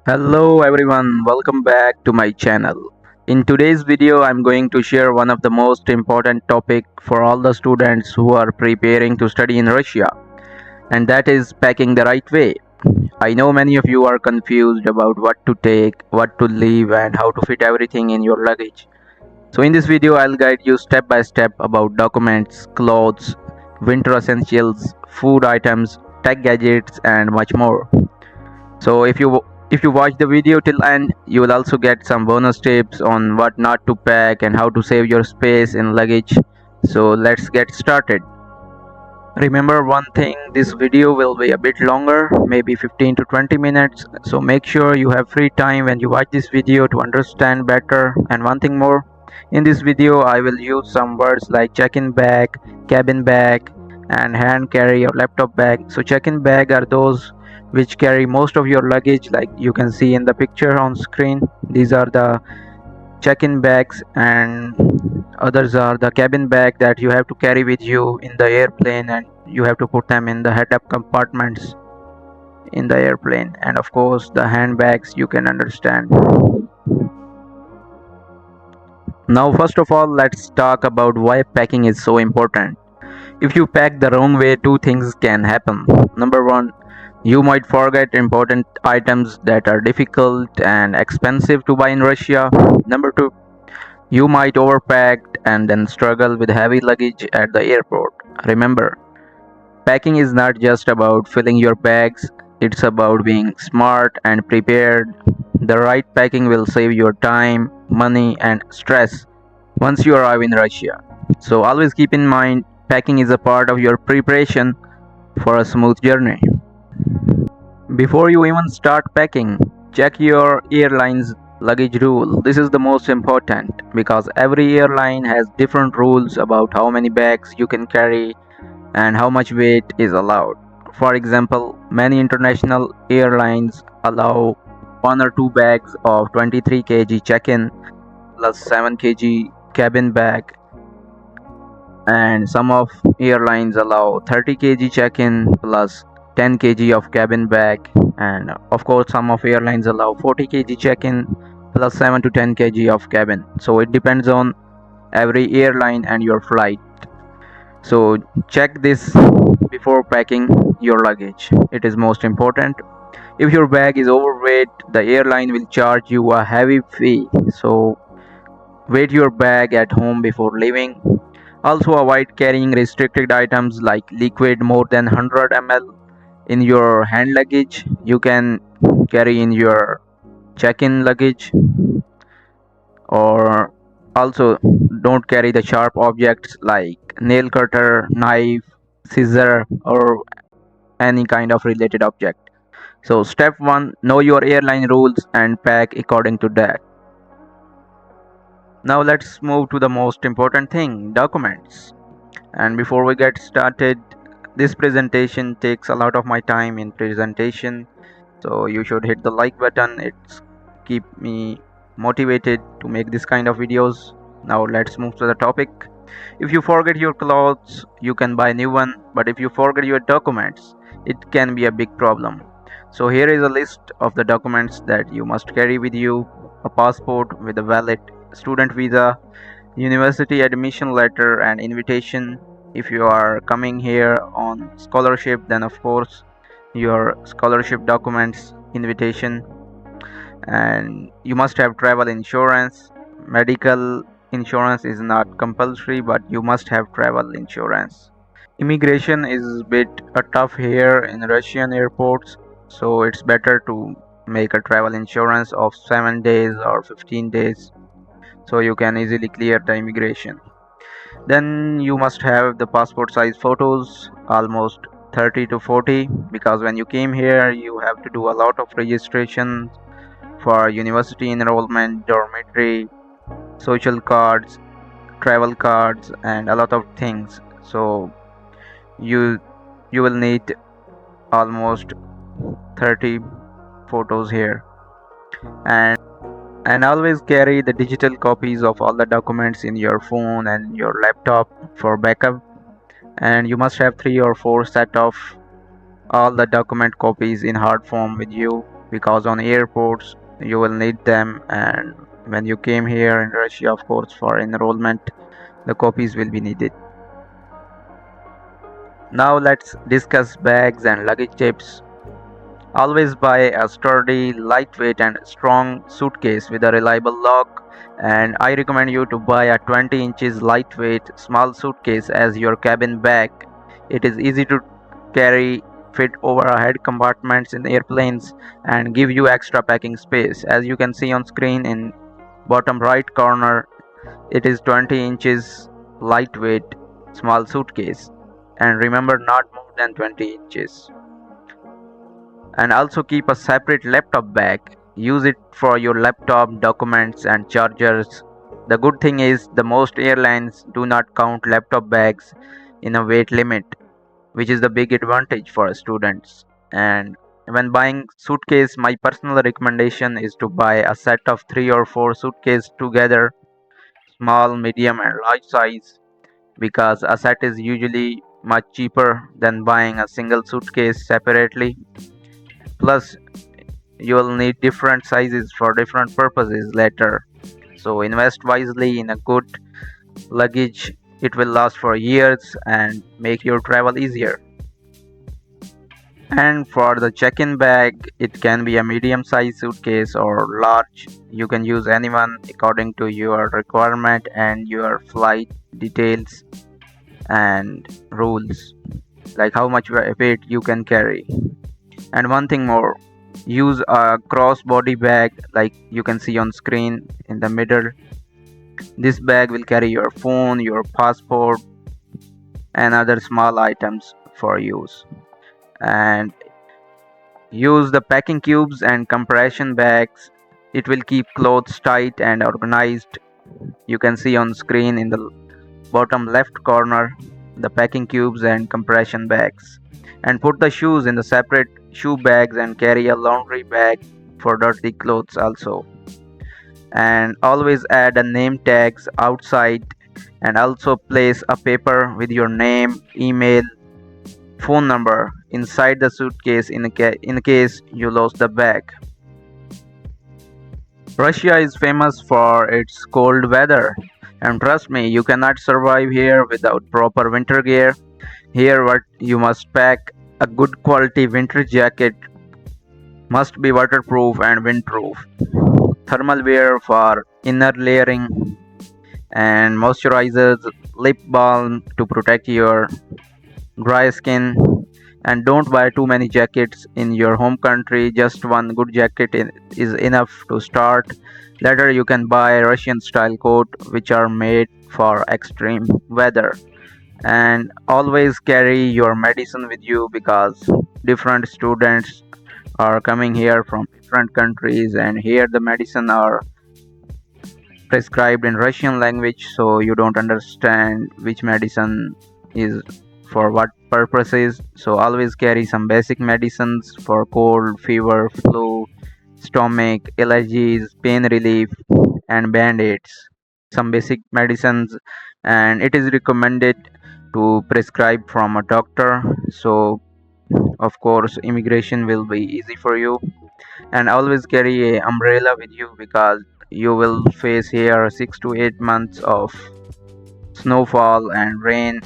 Hello everyone, welcome back to my channel. In today's video, I'm going to share one of the most important topic for all the students who are preparing to study in Russia, and that is packing the right way. I know many of you are confused about what to take, what to leave, and how to fit everything in your luggage. So in this video, I'll guide you step by step about documents, clothes, winter essentials, food items, tech gadgets, and much more. So if you watch the video till end, you will also get some bonus tips on what not to pack and how to save your space in luggage. So let's get started. Remember one thing, this video will be a bit longer, maybe 15 to 20 minutes. So make sure you have free time when you watch this video to understand better. And one thing more, in this video I will use some words like check-in bag, cabin bag, and hand carry or laptop bag. So check-in bag are those which carry most of your luggage, like you can see in the picture on screen. These are the check-in bags, and others are the cabin bag that you have to carry with you in the airplane, and you have to put them in the head-up compartments in the airplane. And of course the handbags, you can understand. Now first of all, let's talk about why packing is so important. If you pack the wrong way, two things can happen. Number one, you might forget important items that are difficult and expensive to buy in Russia. Number two, you might overpack and then struggle with heavy luggage at the airport. Remember, packing is not just about filling your bags, it's about being smart and prepared. The right packing will save your time, money, and stress once you arrive in Russia. So always keep in mind, packing is a part of your preparation for a smooth journey. Before you even start packing, check your airline's luggage rule. This is the most important because every airline has different rules about how many bags you can carry and how much weight is allowed. For example, many international airlines allow one or two bags of 23 kg check-in plus 7 kg cabin bag, and some of airlines allow 30 kg check-in plus 10 kg of cabin bag, and of course some of airlines allow 40 kg check-in plus 7 to 10 kg of cabin. So it depends on every airline and your flight. So check this before packing your luggage, it is most important. If your bag is overweight, the airline will charge you a heavy fee, so weight your bag at home before leaving. Also avoid carrying restricted items like liquid more than 100 ml in your hand luggage. You can carry in your check-in luggage, or also don't carry the sharp objects like nail cutter, knife, scissor, or any kind of related object. So step 1, know your airline rules and pack according to that. Now let's move to the most important thing, documents. And before we get started, this presentation takes a lot of my time in presentation, so you should hit the like button. It's keep me motivated to make this kind of videos. Now let's move to the topic. If you forget your clothes, you can buy new one, but if you forget your documents, it can be a big problem. So here is a list of the documents that you must carry with you: a passport with a valid student visa, university admission letter and invitation. If you are coming here on scholarship, then of course your scholarship documents, invitation, and you must have travel insurance. Medical insurance is not compulsory, but you must have travel insurance. Immigration is a bit tough here in Russian airports, so it's better to make a travel insurance of 7 days or 15 days, so you can easily clear the immigration. Then you must have the passport size photos, almost 30 to 40, because when you came here you have to do a lot of registration for university enrollment, dormitory, social cards, travel cards, and a lot of things. So you you will need almost 30 photos here. And always carry the digital copies of all the documents in your phone and your laptop for backup. And you must have 3 or 4 set of all the document copies in hard form with you. because on airports you will need them, and when you came here in Russia, of course, for enrollment, the copies will be needed. Now let's discuss bags and luggage tips. Always buy a sturdy, lightweight and strong suitcase with a reliable lock, and I recommend you to buy a 20 inches lightweight small suitcase as your cabin bag. It is easy to carry, fit overhead compartments in airplanes and give you extra packing space. As you can see on screen in bottom right corner, it is 20 inches lightweight small suitcase, and remember, not more than 20 inches. And also keep a separate laptop bag. Use it for your laptop, documents and chargers. The good thing is the most airlines do not count laptop bags in a weight limit, which is the big advantage for students. And when buying suitcase, my personal recommendation is to buy a set of 3 or 4 suitcases together, small, medium and large size, because a set is usually much cheaper than buying a single suitcase separately. Plus, you will need different sizes for different purposes later. So invest wisely in a good luggage. It will last for years and make your travel easier. And for the check-in bag, it can be a medium-sized suitcase or large. You can use anyone according to your requirement and your flight details and rules, like how much weight you can carry. And one thing more, use a crossbody bag like you can see on screen in the middle. This bag will carry your phone, your passport and other small items for use. And use the packing cubes and compression bags. It will keep clothes tight and organized. You can see on screen in the bottom left corner the packing cubes and compression bags. And put the shoes in the separate shoe bags and carry a laundry bag for dirty clothes also. And always add a name tags outside, and also place a paper with your name, email, phone number inside the suitcase in case you lost the bag. Russia is famous for its cold weather, and trust me, you cannot survive here without proper winter gear. Here what you must pack: a good quality winter jacket, must be waterproof and windproof, thermal wear for inner layering, and moisturizers, lip balm to protect your dry skin. And don't buy too many jackets in your home country. Just one good jacket is enough to start. Later you can buy Russian style coat which are made for extreme weather. And always carry your medicine with you because different students are coming here from different countries, and here the medicine are prescribed in Russian language, so you don't understand which medicine is for what purposes. So always carry some basic medicines for cold, fever, flu, stomach, allergies, pain relief and band-aids. Some basic medicines, and it is recommended to prescribe from a doctor. So of course immigration will be easy for you. And always carry a umbrella with you because you will face here 6 to 8 months of snowfall and rain.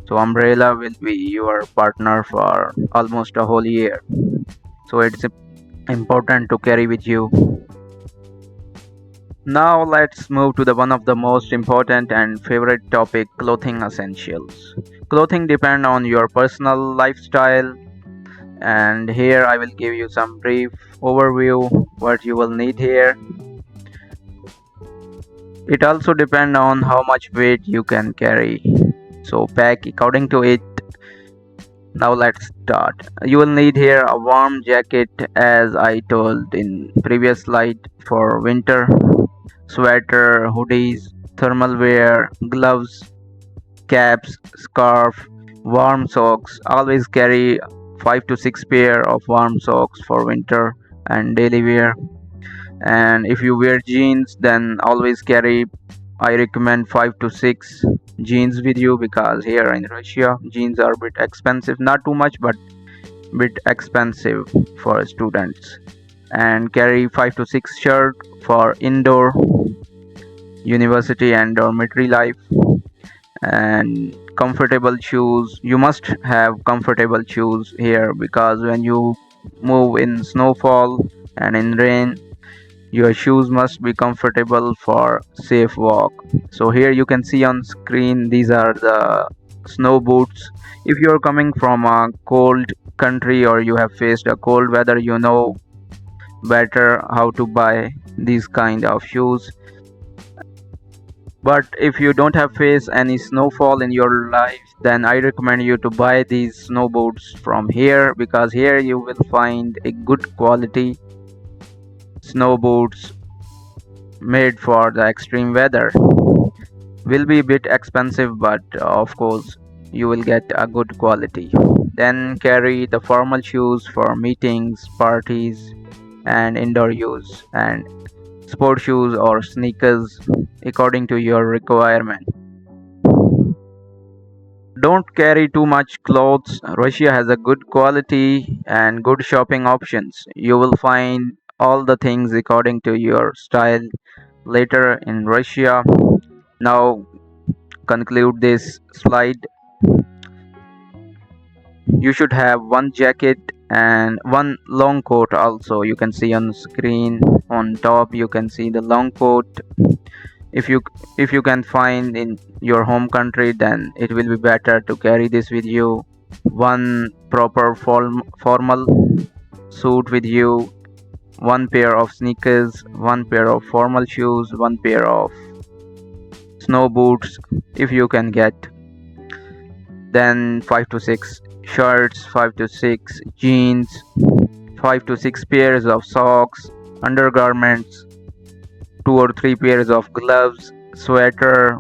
So umbrella will be your partner for almost a whole year. So it's important to carry with you. Now let's move to the one of the most important and favorite topic, clothing essentials. Clothing depend on your personal lifestyle, and here I will give you some brief overview what you will need here. It also depend on how much weight you can carry, so pack according to it. Now let's start. You will need here a warm jacket, as I told in previous slide, for winter, sweater, hoodies, thermal wear, gloves, caps, scarf, warm socks. Always carry 5 to 6 pair of warm socks for winter and daily wear. And if you wear jeans, then always carry, I recommend 5 to 6 jeans with you because here in Russia jeans are a bit expensive, not too much but bit expensive for students. And carry 5 to 6 shirt for indoor, university and dormitory life. And comfortable shoes, you must have comfortable shoes here, because when you move in snowfall and in rain, your shoes must be comfortable for safe walk. So here you can see on screen, these are the snow boots. If you're coming from a cold country or you have faced a cold weather, you know better how to buy these kind of shoes. But if you don't have faced any snowfall in your life, then I recommend you to buy these snow boots from here, because here you will find a good quality snow boots made for the extreme weather. Will be a bit expensive, but of course you will get a good quality. Then carry the formal shoes for meetings, parties and indoor use, and sport shoes or sneakers according to your requirement. Don't carry too much clothes. Russia has a good quality and good shopping options. You will find all the things according to your style later in Russia. Now conclude this slide. You should have one jacket and one long coat also. You can see on screen on top, you can see the long coat. If you can find in your home country, then it will be better to carry this with you. One proper formal suit with you, one pair of sneakers, one pair of formal shoes, one pair of snow boots if you can get. Then 5 to 6 shirts, 5 to 6 jeans, 5 to 6 pairs of socks, undergarments, 2 or 3 pairs of gloves, sweater,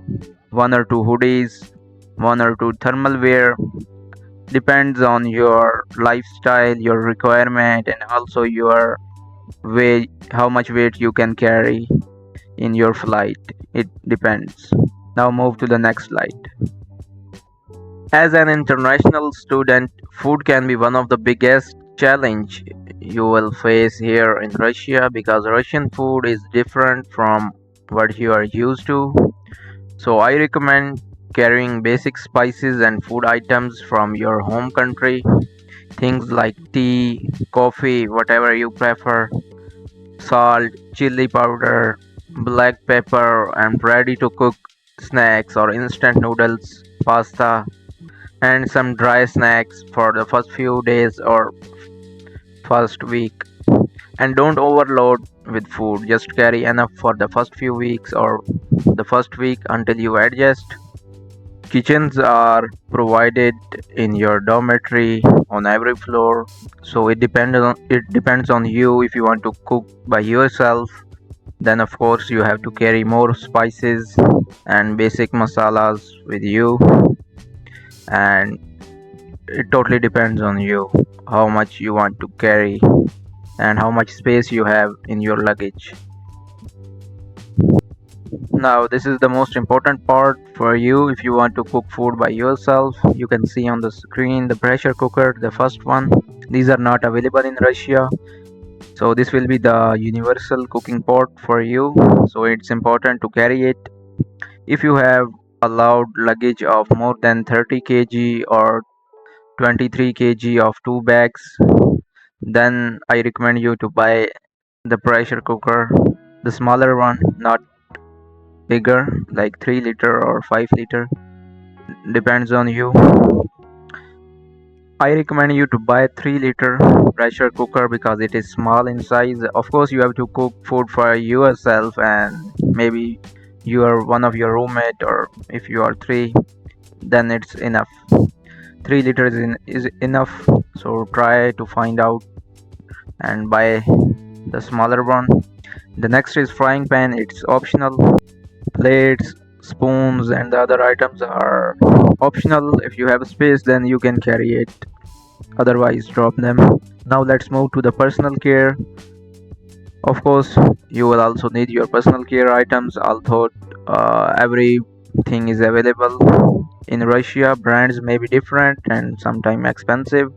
1 or 2 hoodies, 1 or 2 thermal wear. Depends on your lifestyle, your requirement, and also your weight, how much weight you can carry in your flight. It depends. Now move to the next slide. As an international student, food can be one of the biggest challenge you will face here in Russia, because Russian food is different from what you are used to. So I recommend carrying basic spices and food items from your home country. Things like tea, coffee, whatever you prefer, salt, chili powder, black pepper, and ready to cook snacks or instant noodles, pasta, and some dry snacks for the first few days or first week. And don't overload with food, just carry enough for the first few weeks or the first week until you adjust. Kitchens are provided in your dormitory on every floor, so it depends on you. If you want to cook by yourself, then of course you have to carry more spices and basic masalas with you, and it totally depends on you how much you want to carry and how much space you have in your luggage. Now this is the most important part for you. If you want to cook food by yourself, you can see on the screen the pressure cooker, the first one. These are not available in Russia, so this will be the universal cooking pot for you, so it's important to carry it. If you have allowed luggage of more than 30 kg or 23 kg of 2 bags, then I recommend you to buy the pressure cooker, the smaller one, not bigger, like 3 liter or 5 liter, depends on you. I recommend you to buy 3 liter pressure cooker because it is small in size. Of course you have to cook food for yourself, and maybe you are one of your roommate, or if you are 3, then it's enough. 3 liters is enough, so try to find out and buy the smaller one. The next is frying pan. It's optional. Plates, spoons and the other items are optional. If you have space, then you can carry it, otherwise drop them. Now let's move to the personal care. Of course you will also need your personal care items, although everything is available in Russia. Brands may be different and sometimes expensive,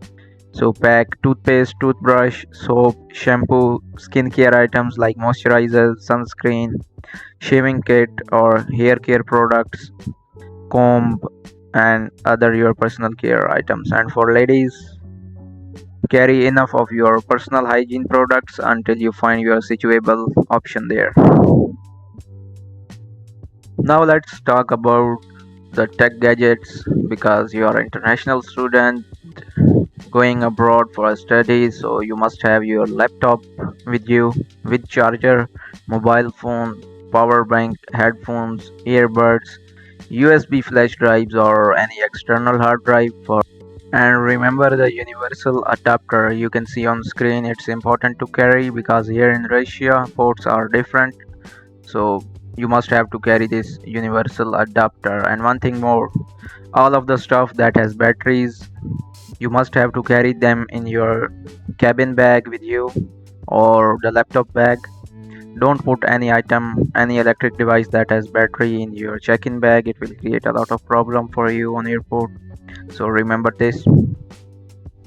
So pack toothpaste, toothbrush, soap, shampoo, skincare items like moisturizers, sunscreen, shaving kit or hair care products, comb, and other your personal care items. And for ladies, carry enough of your personal hygiene products until you find your suitable option there. Now let's talk about the tech gadgets, because you are an international student going abroad for a study, so you must have your laptop with you, with charger, mobile phone, power bank, headphones, earbuds, USB flash drives or any external hard drive for. And remember the universal adapter you can see on screen. It's important to carry because here in Russia ports are different, so you must have to carry this universal adapter. And one thing more, all of the stuff that has batteries, you must have to carry them in your cabin bag with you or the laptop bag. Don't put any item, any electric device that has battery in your check-in bag. It will create a lot of problem for you on airport, so remember this.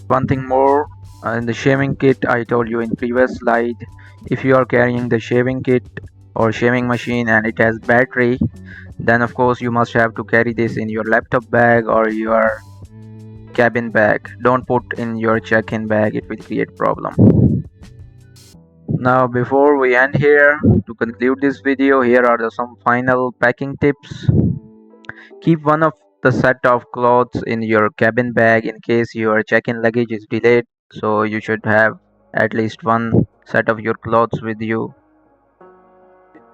One thing more, in the shaving kit I told you in previous slide, if you are carrying the shaving kit or shaving machine and it has battery, then of course you must have to carry this in your laptop bag or your cabin bag. Don't put in your check-in bag, it will create problem. Now before we end here, to conclude this video, here are some final packing tips. Keep one of the set of clothes in your cabin bag in case your check-in luggage is delayed, so you should have at least one set of your clothes with you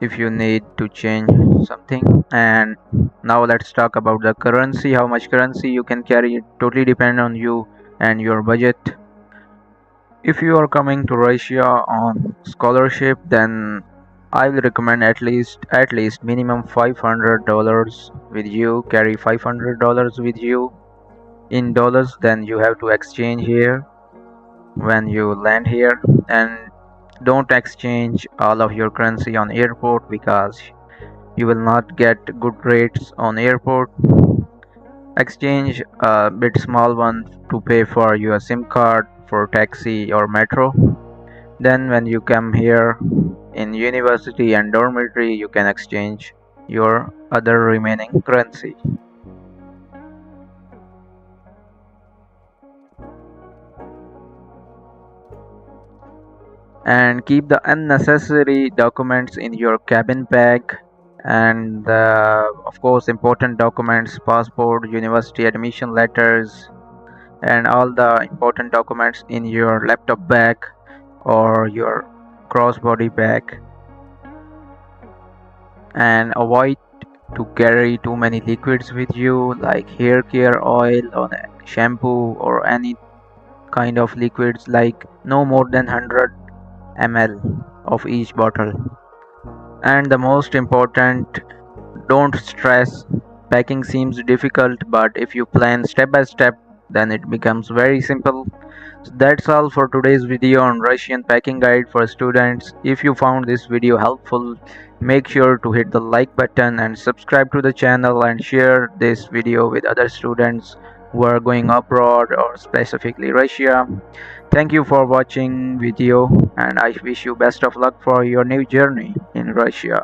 if you need to change something. And now let's talk about the currency, how much currency you can carry. It totally depend on you and your budget. If you are coming to Russia on scholarship, then I will recommend at least minimum $500 with you. Carry $500 with you in dollars, then you have to exchange here when you land here. And don't exchange all of your currency on airport because you will not get good rates on airport. Exchange a bit small one to pay for your SIM card for taxi or metro. Then when you come here in university and dormitory, you can exchange your other remaining currency. And keep the unnecessary documents in your cabin bag, and of course important documents, passport, university admission letters, and all the important documents in your laptop bag or your crossbody bag. And avoid to carry too many liquids with you like hair care oil or shampoo or any kind of liquids, like no more than 100 ml of each bottle. And the most important, don't stress. Packing seems difficult, but if you plan step by step, then it becomes very simple. So that's all for today's video on Russian packing guide for students. If you found this video helpful, make sure to hit the like button and subscribe to the channel, and share this video with other students who are going abroad or specifically Russia. Thank you for watching video, and I wish you best of luck for your new journey in Russia.